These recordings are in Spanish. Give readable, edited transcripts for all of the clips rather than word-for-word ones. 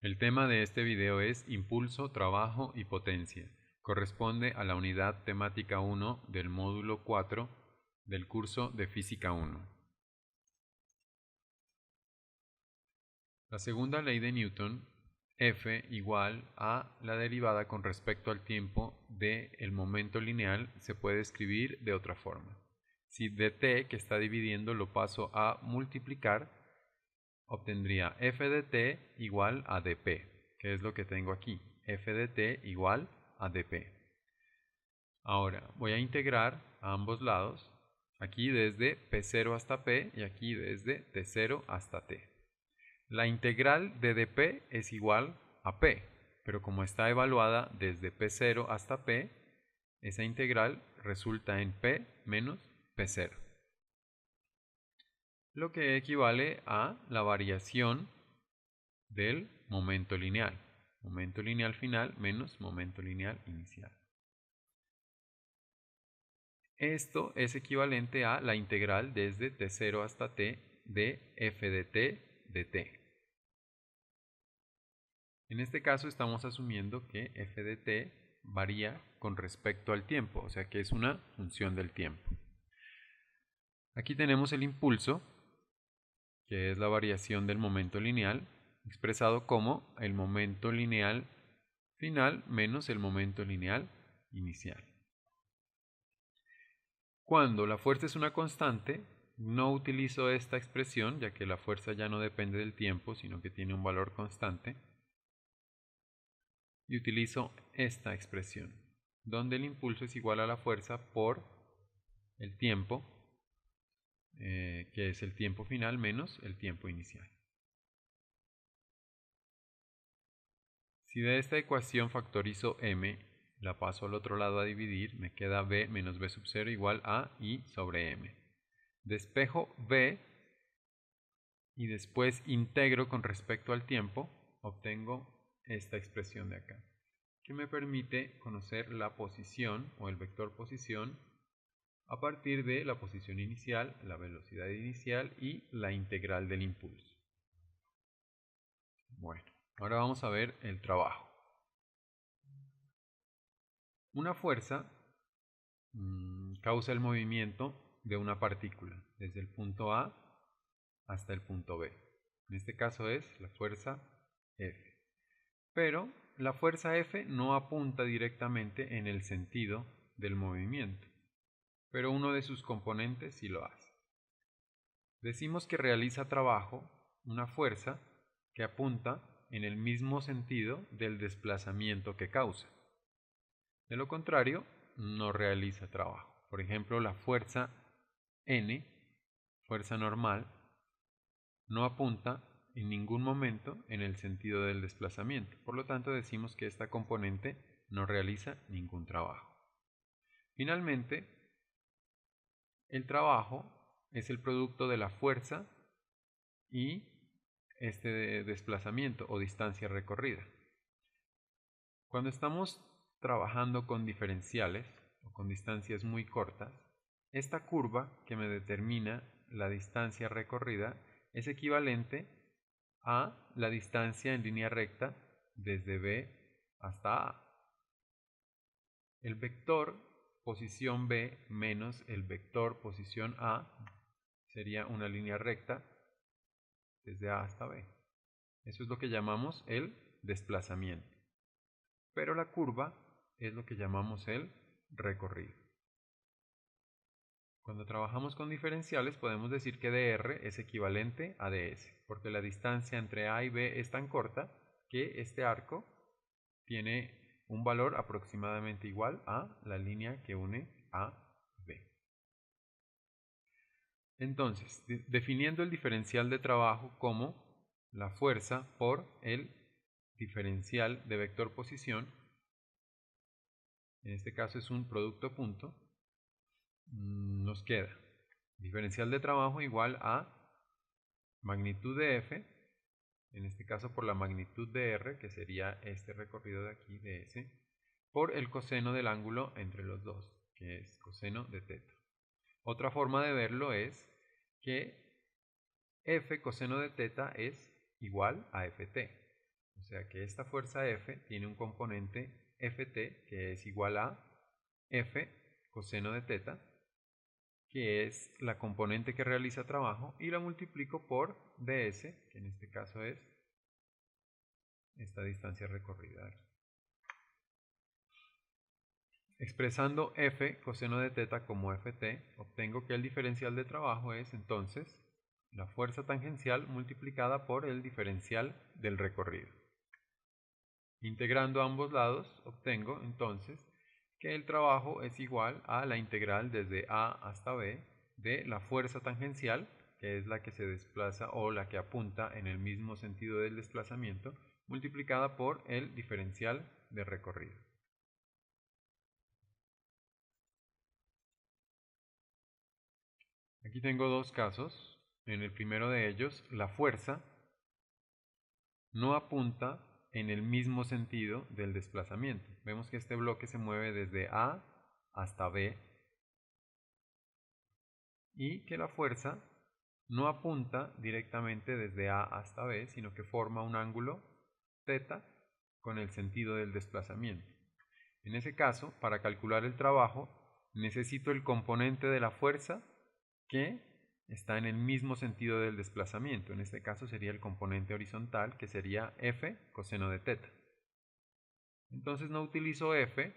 El tema de este video es impulso, trabajo y potencia. Corresponde a la unidad temática 1 del módulo 4 del curso de Física 1. La segunda ley de Newton, F igual a la derivada con respecto al tiempo del momento lineal, se puede escribir de otra forma. Si dt, que está dividiendo, lo paso a multiplicar, obtendría f de t igual a dp, que es lo que tengo aquí, f de t igual a dp. Ahora voy a integrar a ambos lados, aquí desde p0 hasta p y aquí desde t0 hasta t. La integral de dp es igual a p, pero como está evaluada desde p0 hasta p, esa integral resulta en p menos p0, lo que equivale a la variación del momento lineal final menos momento lineal inicial. Esto es equivalente a la integral desde t0 hasta t de f de t dt. En este caso estamos asumiendo que f de t varía con respecto al tiempo, o sea que es una función del tiempo. Aquí tenemos el impulso, que es la variación del momento lineal, expresado como el momento lineal final menos el momento lineal inicial. Cuando la fuerza es una constante, no utilizo esta expresión, ya que la fuerza ya no depende del tiempo, sino que tiene un valor constante, y utilizo esta expresión, donde el impulso es igual a la fuerza por el tiempo, que es el tiempo final menos el tiempo inicial. Si de esta ecuación factorizo m, la paso al otro lado a dividir, me queda b menos b sub 0 igual a i sobre m. Despejo b y después integro con respecto al tiempo, obtengo esta expresión de acá, que me permite conocer la posición o el vector posición a partir de la posición inicial, la velocidad inicial y la integral del impulso. Bueno, ahora vamos a ver el trabajo. Una fuerza causa el movimiento de una partícula desde el punto A hasta el punto B. En este caso es la fuerza F. Pero la fuerza F no apunta directamente en el sentido del movimiento, pero uno de sus componentes sí lo hace. Decimos que realiza trabajo una fuerza que apunta en el mismo sentido del desplazamiento que causa. De lo contrario, no realiza trabajo. Por ejemplo, la fuerza N, fuerza normal, no apunta en ningún momento en el sentido del desplazamiento. Por lo tanto, decimos que esta componente no realiza ningún trabajo. Finalmente, el trabajo es el producto de la fuerza y este desplazamiento o distancia recorrida. Cuando estamos trabajando con diferenciales o con distancias muy cortas, esta curva que me determina la distancia recorrida es equivalente a la distancia en línea recta desde B hasta A. El vector posición B menos el vector posición A sería una línea recta desde A hasta B. Eso es lo que llamamos el desplazamiento. Pero la curva es lo que llamamos el recorrido. Cuando trabajamos con diferenciales podemos decir que dr es equivalente a ds, porque la distancia entre A y B es tan corta que este arco tiene un valor aproximadamente igual a la línea que une A y B. Entonces, definiendo el diferencial de trabajo como la fuerza por el diferencial de vector posición, en este caso es un producto punto, nos queda diferencial de trabajo igual a magnitud de F, en este caso por la magnitud de R, que sería este recorrido de aquí, de S, por el coseno del ángulo entre los dos, que es coseno de teta. Otra forma de verlo es que F coseno de teta es igual a Ft. O sea que esta fuerza F tiene un componente Ft que es igual a F coseno de teta, que es la componente que realiza trabajo, y la multiplico por ds, que en este caso es esta distancia recorrida aquí. Expresando F coseno de teta como Ft, obtengo que el diferencial de trabajo es entonces la fuerza tangencial multiplicada por el diferencial del recorrido. Integrando ambos lados, obtengo entonces que el trabajo es igual a la integral desde A hasta B de la fuerza tangencial, que es la que se desplaza o la que apunta en el mismo sentido del desplazamiento, multiplicada por el diferencial de recorrido. Aquí tengo dos casos. En el primero de ellos, la fuerza no apunta en el mismo sentido del desplazamiento. Vemos que este bloque se mueve desde A hasta B y que la fuerza no apunta directamente desde A hasta B, sino que forma un ángulo θ con el sentido del desplazamiento. En ese caso, para calcular el trabajo, necesito el componente de la fuerza que está en el mismo sentido del desplazamiento. En este caso sería el componente horizontal, que sería F coseno de teta. Entonces no utilizo F,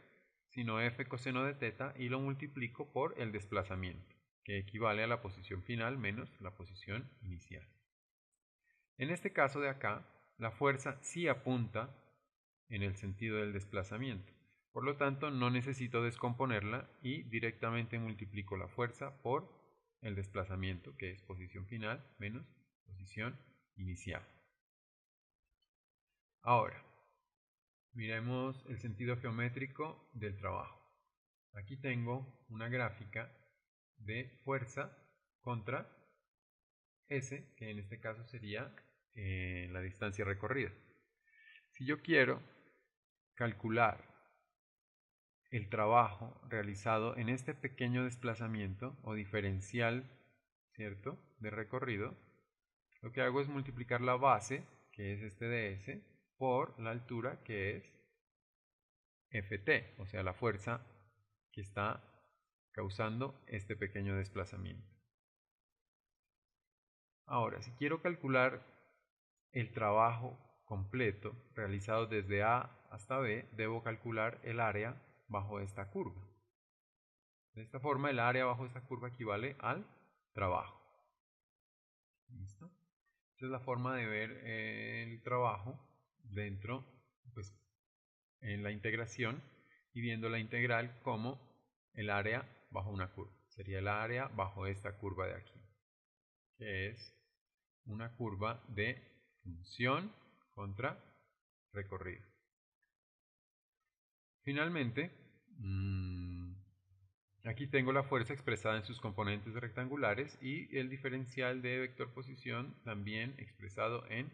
sino F coseno de teta y lo multiplico por el desplazamiento, que equivale a la posición final menos la posición inicial. En este caso de acá, la fuerza sí apunta en el sentido del desplazamiento. Por lo tanto, no necesito descomponerla y directamente multiplico la fuerza por el desplazamiento, que es posición final menos posición inicial. Ahora, miremos el sentido geométrico del trabajo. Aquí tengo una gráfica de fuerza contra S, que en este caso sería la distancia recorrida. Si yo quiero calcular el trabajo realizado en este pequeño desplazamiento o diferencial, ¿cierto?, de recorrido, lo que hago es multiplicar la base, que es este ds, por la altura, que es Ft, o sea, la fuerza que está causando este pequeño desplazamiento. Ahora, si quiero calcular el trabajo completo realizado desde A hasta B, debo calcular el área bajo esta curva. De esta forma, el área bajo esta curva equivale al trabajo. ¿Listo? Esta es la forma de ver el trabajo dentro, pues, en la integración, y viendo la integral como el área bajo una curva. Sería el área bajo esta curva de aquí, que es una curva de función contra recorrido. Finalmente, aquí tengo la fuerza expresada en sus componentes rectangulares y el diferencial de vector posición también expresado en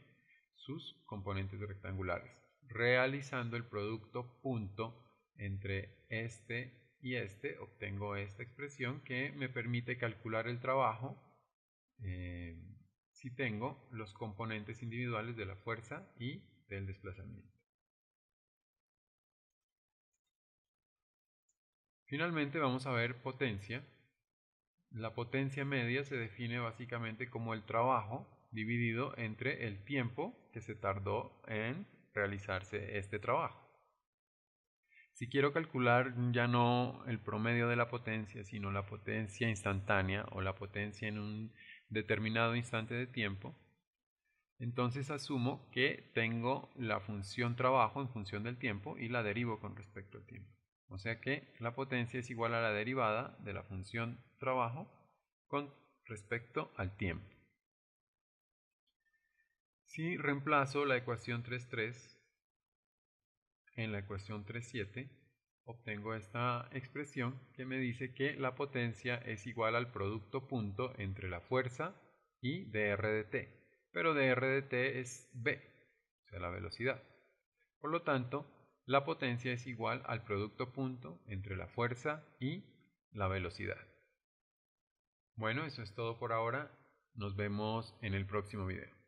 sus componentes rectangulares, realizando el producto punto entre este y este. Obtengo esta expresión que me permite calcular el trabajo si tengo los componentes individuales de la fuerza y del desplazamiento. Finalmente vamos a ver potencia. La potencia media se define básicamente como el trabajo dividido entre el tiempo que se tardó en realizarse este trabajo. Si quiero calcular ya no el promedio de la potencia, sino la potencia instantánea o la potencia en un determinado instante de tiempo, entonces asumo que tengo la función trabajo en función del tiempo y la derivo con respecto al tiempo. O sea que la potencia es igual a la derivada de la función trabajo con respecto al tiempo. Si reemplazo la ecuación 3.3 en la ecuación 3.7, obtengo esta expresión que me dice que la potencia es igual al producto punto entre la fuerza y dr de t. Pero dr de t es v, o sea, la velocidad. Por lo tanto, la potencia es igual al producto punto entre la fuerza y la velocidad. Bueno, eso es todo por ahora. Nos vemos en el próximo video.